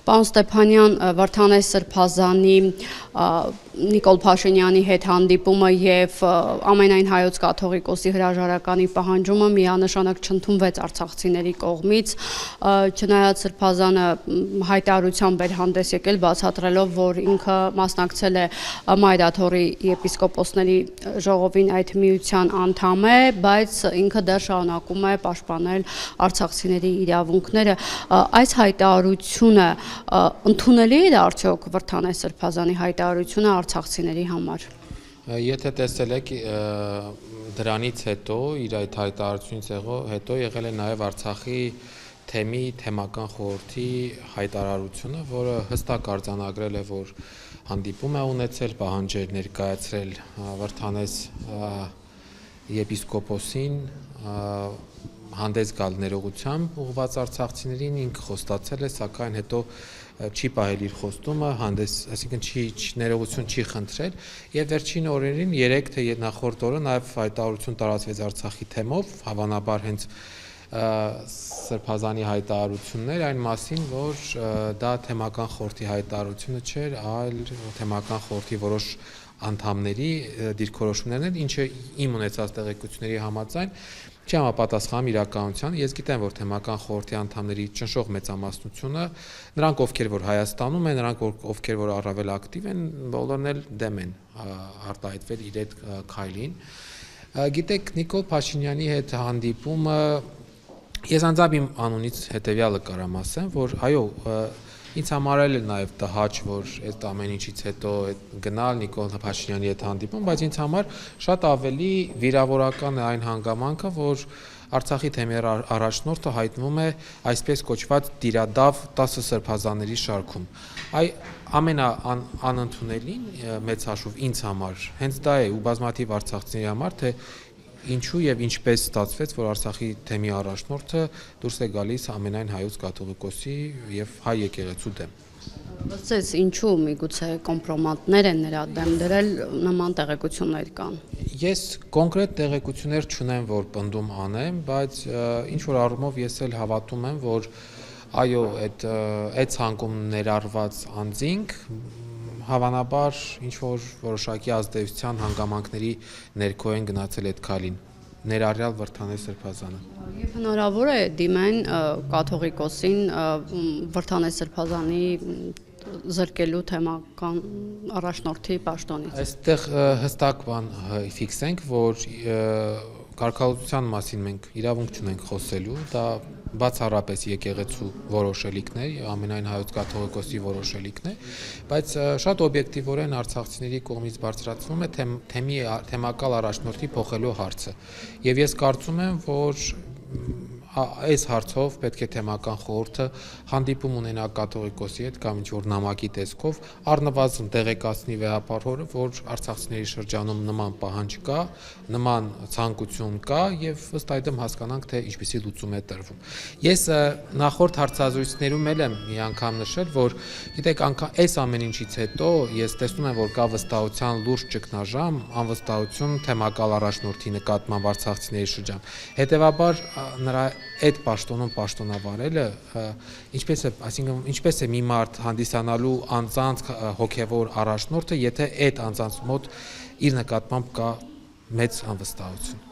Պարոն Ստեփանյան, Վարդանես Սրբազանի, Նիկոլ Փաշինյանի հետ հանդիպումը եւ ամենայն հայոց կաթողիկոսի հրաժարականի պահանջումը միանշանակ չընդունվեց արցախցիների կողմից, չնայած Սրբազանը հայտարարությամբ էր հանդես եկել, բացատրելով, որ ինքը մասնակցել է Մայրաթորի եպիսկոպոսների ժողովին այդ միության անդամ է, բայց ինքը դեռ շարունակում է պաշտպանել արցախցիների իրավունքները։ Այս հայտարարությունը ընդունելի է արդյոք Վարդանես Սրբազանի հայտարարությունը արցախցիների համար։ Եթե տեսել եք դրանից հետո իր այդ հայտարարությունից հետո եղել է նաև Արցախի թեմի թեմական խորհրդի հայտարարությունը, որը հստակ արձանագրել է, որ հանդիպում է ունեցել, պահանջեր ներկայացրել Վարդանես եպիսկոպոսին հանդես գալ ներողությամբ ուղղված արցախցիներին, ինքը խոստացել է, սակայն հետո չի պահել իր խոստումը, այսինքն ներողություն չի խնդրել, եւ վերջին օրերին 3 թե նախորդ օրը նաեւ հայտարարություն տարածվեց Արցախի թեմով, հավանաբար հենց Սրբազանի հայտարարություններ այն մասին, որ դա թեմական խորհրդի հայտարարությունը չէր, այլ թեմական խորհրդի որոշ անդամների դիրքորոշումներն են, ինչը իմ ունեցած տեղեկությունների համաձայն չի համապատասխանում իրականությանը։ Ես գիտեմ, որ թեմական խորհրդի անդամների ճնշող մեծամասնությունը, նրանք ովքեր որ Հայաստանում են, նրանք ովքեր որ առավել ակտիվ են, բոլորն էլ դեմ են արտահայտվել իր այդ քայլին։ Գիտեք, Նիկոլ Փաշինյանի հետ հանդիպումը ես անձամբ իմ անունից հետևյալը կարամ ասեմ, որ այո, ինձ համար էլ է նաև տհաճ, որ այդ ամեն ինչից հետո գնալ Նիկոլ Փաշինյանի հետ հանդիպում, բայց ինձ համար շատ ավելի վիրավորական է այն հանգամանքը, որ Արցախի թեմի առաջնորդը հայտնվում է այսպես կոչված տիրադավ 10 սրբազանների շարքում։ Ամենաանընդունելին մեծ հաշվով ինձ համար հենց դա է ու բազմաթիվ արցախցիների համար, թե ինչու եւ ինչպես ստացվեց, որ Արցախի թեմի առաջնորդը դուրս է գալիս ամենայն հայոց կաթողիկոսի եւ հայ եկեղեցու դեմ։ Ըստ ինչու միգուցե կոմպրոմատներ են նրա դեմ դրել, նման տեղեկություններ կան։ Ես կոնկրետ տեղեկություններ չունեմ, որ պնդում անեմ, բայց ինչ որ առումով ես էլ հավատում եմ, որ այո, այդ ցանկում ներառված անձինք հավանաբար ինչ որ որոշակի ազդեցության հանգամանքների ներքո են գնացել այդ քայլին, ներառյալ Վարդանես Սրբազանը։ Եվ հնարավոր է դիմեն կաթողիկոսին Վարդանես Սրբազանի զրկելու թեմական առաջնորդի պաշտոնից։ Այստեղ հստակ բան ֆիքսենք, որ կարգավորության մասին մենք իրավունք չունենք խոսելու, դա բացառապես եկեղեցու որոշելիքն է, ամենայն հայոց կաթողիկոսի որոշելիքն է, բայց շատ օբյեկտիվորեն արցախցիների կողմից բարձրացվում է թեմակալ առաջնորդի փոխելու հարցը։ Եվ ես կարծում եմ, որ այս հարցով պետք է թեմական խորհուրդը հանդիպում ունենա կաթողիկոսի հետ կամ ինչ-որ նամակի տեսքով առնվազն տեղեկացնի վեհապարհորը, որ արցախցիների շրջանում նման պահանջ կա, նման ցանկություն կա եւ ըստ այդմ հասկանանք, թե ինչպիսի լուծում է տրվում։ Ես նախորդ հարցազրույցներում էլ եմ մի անգամ նշել, որ գիտեք, այս ամեն ինչից հետո ես տեսնում եմ, որ կա վստահության լուրջ ճգնաժամ, անվստահություն թեմակալ առաջնորդի նկատմամբ արցախցիների շրջանում։ Հետևաբար նրա այդ պաշտոնում պաշտոնավարելը ինչպես է մի մարդ հանդիսանալու անձանց հոգևոր առաջնորդը, եթե այդ անձանց մոտ իր նկատմամբ կա մեծ անվստահություն։